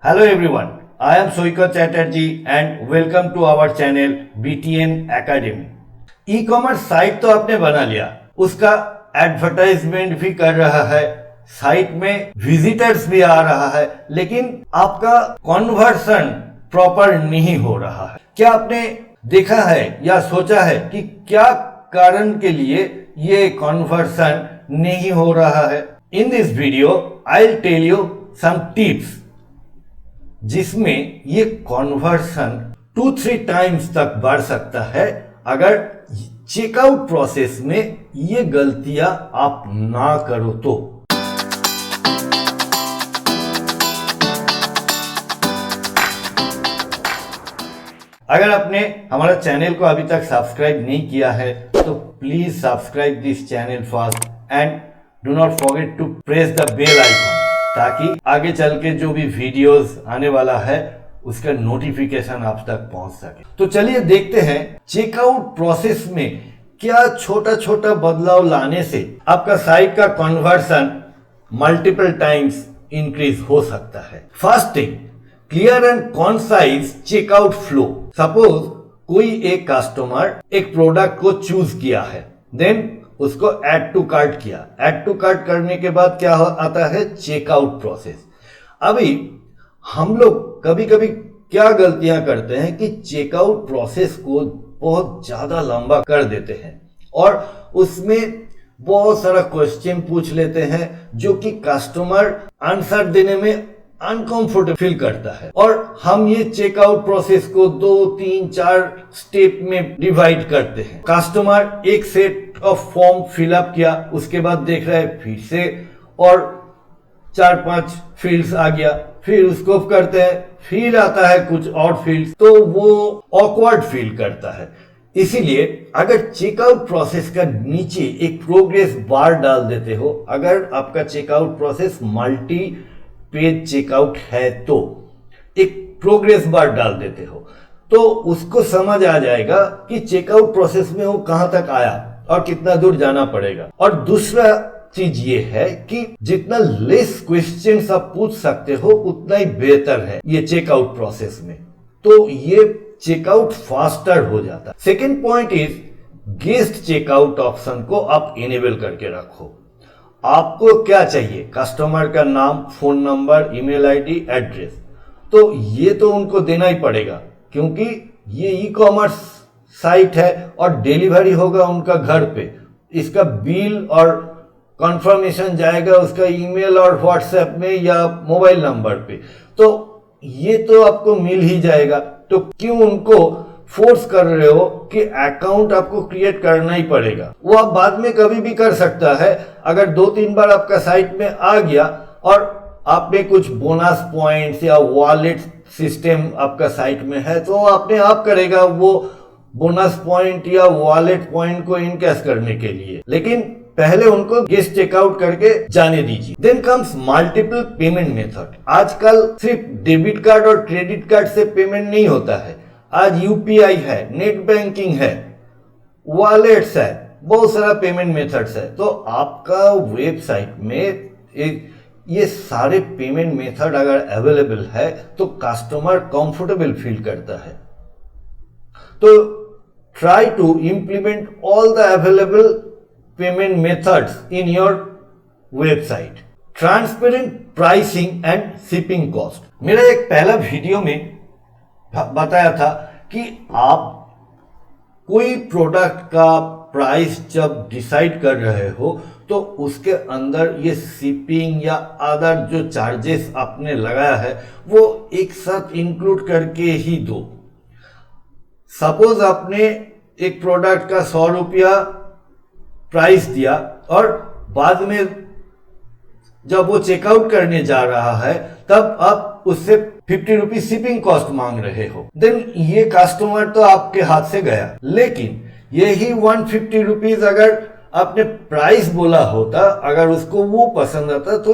Hello everyone, I am Soika Chatterjee and welcome to our channel BTN Academy. E-commerce site तो आपने बना लिया, उसका एडवर्टाइजमेंट भी कर रहा है, साइट में विजिटर्स भी आ रहा है, लेकिन आपका कन्वर्सन प्रॉपर नहीं हो रहा है। क्या आपने देखा है या सोचा है कि क्या कारण के लिए ये कन्वर्सन नहीं हो रहा है? In this video I will tell you some tips जिसमें ये कन्वर्सन 2-3 टाइम्स तक बढ़ सकता है अगर चेकआउट प्रोसेस में ये गलतियां आप ना करो तो। अगर आपने हमारा चैनल को अभी तक सब्सक्राइब नहीं किया है तो please subscribe this channel first and do not forget to press the bell icon ताकि आगे चल के जो भी वीडियोस आने वाला है उसका नोटिफिकेशन आप तक पहुंच सके। तो चलिए देखते हैं चेकआउट प्रोसेस में क्या छोटा छोटा बदलाव लाने से आपका साइट का कन्वर्सन मल्टीपल टाइम्स इंक्रीज हो सकता है। First thing, clear and concise checkout flow. Suppose कोई एक कस्टमर एक प्रोडक्ट को चूज किया है, देन उसको ऐड टू कार्ट किया। ऐड टू कार्ट करने के बाद क्या आता है? Checkout process. अभी हम लोग कभी कभी क्या गलतियां करते हैं कि चेकआउट प्रोसेस को बहुत ज्यादा लंबा कर देते हैं और उसमें बहुत सारा क्वेश्चन पूछ लेते हैं जो कि कस्टमर आंसर देने में अनकंफर्टेबल फील करता है, और हम ये चेकआउट प्रोसेस को 2, 3, 4 स्टेप में डिवाइड करते हैं। कस्टमर एक सेट ऑफ फॉर्म फिलअप किया, उसके बाद देख रहा है फिर से और 4-5 फील्ड्स आ गया, फिर उसको करते हैं, फिर आता है कुछ और फील्ड्स, तो वो ऑकवर्ड फील करता है। इसीलिए अगर चेकआउट प्रोसेस का नीचे एक प्रोग्रेस बार डाल देते हो, अगर आपका checkout process multi page checkout है तो एक प्रोग्रेस बार डाल देते हो तो उसको समझ आ जाएगा कि चेकआउट प्रोसेस में वो कहां तक आया और कितना दूर जाना पड़ेगा। और दूसरा चीज ये है कि जितना लेस क्वेश्चंस आप पूछ सकते हो उतना ही बेहतर है ये चेकआउट प्रोसेस में, तो ये चेकआउट फास्टर हो जाता है। Second point is guest checkout option को आप इनेबल करके रखो। आपको क्या चाहिए? कस्टमर का नाम, phone number, email ID, address, तो ये तो उनको देना ही पड़ेगा क्योंकि ये ई कॉमर्स साइट है और डिलीवरी होगा उनका घर पे। इसका बिल और कंफर्मेशन जाएगा उसका ईमेल और व्हाट्सएप में या मोबाइल नंबर पे, तो ये तो आपको मिल ही जाएगा। तो क्यों उनको फोर्स कर रहे हो कि अकाउंट आपको क्रिएट करना ही पड़ेगा? वो आप बाद में कभी भी कर सकता है। अगर 2-3 बार आपका साइट में आ गया और आपने कुछ बोनस पॉइंट्स या वॉलेट सिस्टम आपका साइट में है तो आपने आप करेगा वो बोनस पॉइंट या वॉलेट पॉइंट को इनकैश करने के लिए, लेकिन पहले उनको गेस्ट चेकआउट करके जाने दीजिए। Then comes multiple payment method. आजकल सिर्फ डेबिट कार्ड और क्रेडिट कार्ड से पेमेंट नहीं होता है, आज यूपीआई है, नेट बैंकिंग है, वॉलेट्स है, बहुत सारा पेमेंट मेथड्स है। तो आपका वेबसाइट में ये सारे पेमेंट मेथड अगर अवेलेबल है तो कस्टमर कंफर्टेबल फील करता है। तो try to implement all the available payment methods in your website. Transparent pricing and shipping cost. मेरा एक पहला वीडियो में बताया था कि आप कोई प्रोडक्ट का प्राइस जब डिसाइड कर रहे हो तो उसके अंदर ये शिपिंग या अदर जो चार्जेस आपने लगाया है वो एक साथ इंक्लूड करके ही दो। सपोज आपने एक प्रोडक्ट का 100 रुपया प्राइस दिया और बाद में जब वो चेकआउट करने जा रहा है तब आप उससे 50 रुपीज शिपिंग कॉस्ट मांग रहे हो, देन ये कस्टमर तो आपके हाथ से गया। लेकिन यही 150 रुपीज अगर आपने प्राइस बोला होता, अगर उसको वो पसंद आता तो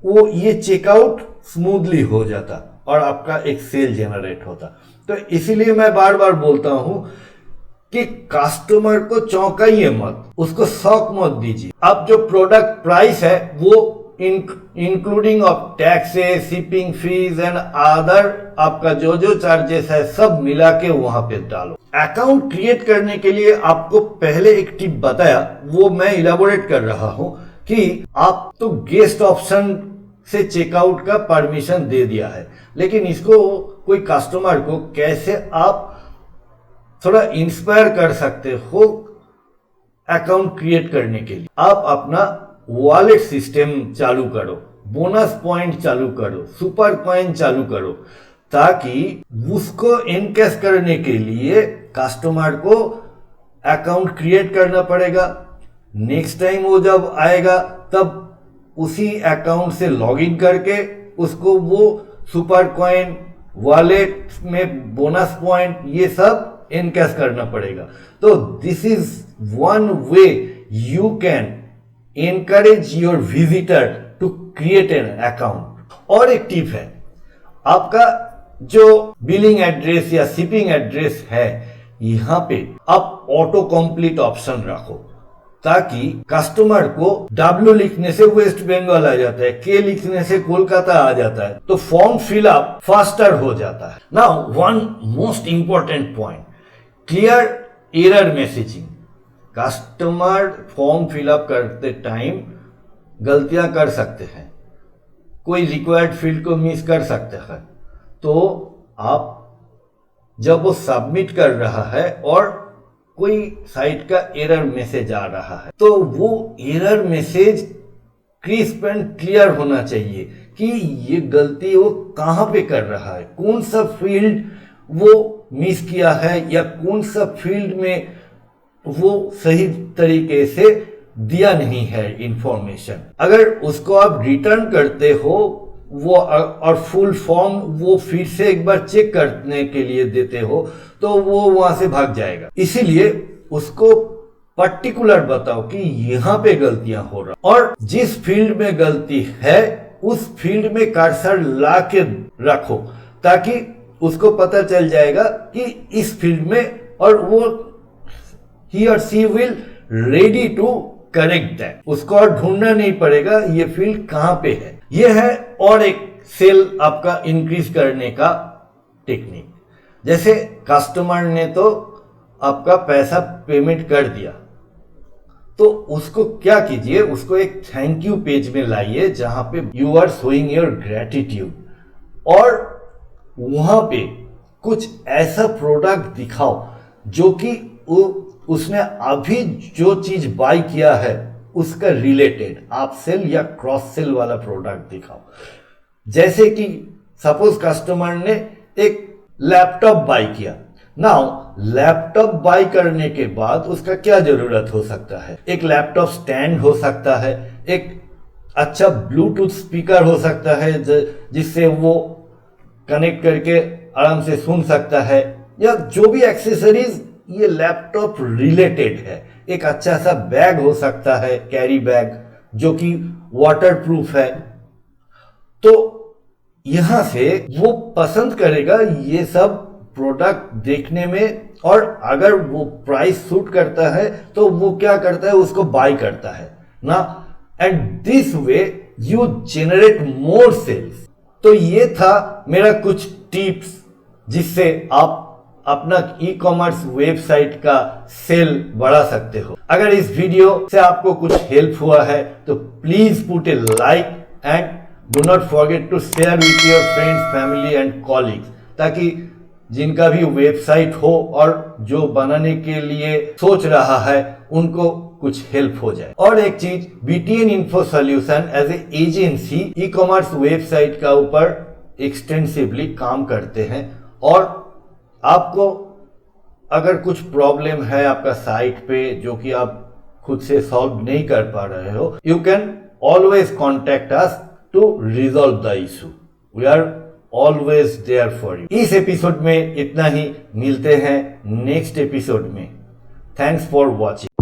वो ये चेकआउट स्मूथली हो जाता और आपका एक सेल जनरेट होता। तो इसीलिए मैं बार बार बोलता हूं कि कस्टमर को चौंकाइए मत, उसको शॉक मत दीजिए। अब जो प्रोडक्ट प्राइस है वो including of taxes, shipping fees and other आपका जो जो चार्जेस है सब मिला के वहां पे डालो। अकाउंट क्रिएट करने के लिए आपको पहले एक टिप बताया, वो मैं इलाबोरेट कर रहा हूं कि आप तो गेस्ट ऑप्शन से चेकआउट का परमिशन दे दिया है, लेकिन इसको कोई कस्टमर को कैसे आप थोड़ा इंस्पायर कर सकते हो अकाउंट क्रिएट करने के लिए। आप अपना वॉलेट सिस्टम चालू करो, बोनस पॉइंट चालू करो, सुपर कॉइन चालू करो, ताकि उसको एनकैश करने के लिए कस्टमर को अकाउंट क्रिएट करना पड़ेगा। नेक्स्ट टाइम वो जब आएगा तब उसी अकाउंट से लॉगिन करके उसको वो सुपर कॉइन, वॉलेट में बोनस पॉइंट, ये सब एनकैश करना पड़ेगा। तो this is one way you can encourage your visitor to create an account. और एक टिप है, आपका जो बिलिंग एड्रेस या शिपिंग एड्रेस है, यहां पे आप ऑटो कंप्लीट ऑप्शन रखो, ताकि कस्टमर को W लिखने से वेस्ट बंगाल आ जाता है, K लिखने से कोलकाता आ जाता है, तो फॉर्म फिलअप फास्टर हो जाता है। Now one most important point, clear error messaging. Customer form fill up करते टाइम गलतियां कर सकते हैं, कोई रिक्वायर्ड फील्ड को मिस कर सकते हैं, तो आप जब वो सबमिट कर रहा है और कोई साइट का एरर मैसेज आ रहा है, तो वो error message crisp and clear होना चाहिए कि ये गलती वो कहां पे कर रहा है, कौन सा फील्ड वो मिस किया है, या कौन सा फील्ड में वो सही तरीके से दिया नहीं है इंफॉर्मेशन। अगर उसको आप रिटर्न करते हो वो और फुल फॉर्म वो फिर से एक बार चेक करने के लिए देते हो, तो वो वहां से भाग जाएगा। इसीलिए उसको पर्टिकुलर बताओ कि यहां पे गलतियां हो रहा, और जिस फील्ड में गलती है उस फील्ड में कर्सर ला के रखो, ताकि उसको पता चल जाएगा कि इस फील्ड में, और वो ही और she will ready to correct that. उसको और ढूंढना नहीं पड़ेगा ये फील्ड कहां पे है। ये है और एक सेल आपका इंक्रीज करने का टेक्निक। जैसे कस्टमर ने तो आपका पैसा पेमेंट कर दिया, तो उसको क्या कीजिए, उसको एक थैंक यू पेज में लाइए जहां पे you are showing your gratitude, और वहां पे कुछ ऐसा प्रोडक्ट दिखाओ जो कि उसने अभी जो चीज बाय किया है उसका रिलेटेड आप सेल या क्रॉस सेल वाला प्रोडक्ट दिखाओ। जैसे कि सपोज कस्टमर ने एक लैपटॉप बाय किया, नाउ लैपटॉप बाय करने के बाद उसका क्या जरूरत हो सकता है, एक लैपटॉप स्टैंड हो सकता है, एक अच्छा ब्लूटूथ स्पीकर हो सकता है जिससे वो कनेक्ट करके आराम से सुन सकता है, या जो भी एक्सेसरीज ये लैपटॉप रिलेटेड है। एक अच्छा सा बैग हो सकता है, कैरी बैग, जो कि वाटरप्रूफ है। तो यहां से वो पसंद करेगा ये सब प्रोडक्ट देखने में, और अगर वो प्राइस सूट करता है तो वो क्या करता है, उसको बाय करता है ना। And this way you generate more sales. तो ये था मेरा कुछ टिप्स जिससे आप अपना ई कॉमर्स वेबसाइट का सेल बढ़ा सकते हो। अगर इस वीडियो से आपको कुछ हेल्प हुआ है तो please put a like and do not forget to share with your friends, family and colleagues, ताकि जिनका भी वेबसाइट हो और जो बनाने के लिए सोच रहा है उनको कुछ हेल्प हो जाए। और एक चीज, BTN info solution as a agency e-commerce website का ऊपर एक्सटेंसिवली काम करते हैं, और आपको अगर कुछ प्रॉब्लम है आपका साइट पे जो कि आप खुद से सॉल्व नहीं कर पा रहे हो, you can always contact us to resolve the issue. We are always there for you. इस एपिसोड में इतना ही, मिलते हैं नेक्स्ट एपिसोड में। Thanks for watching.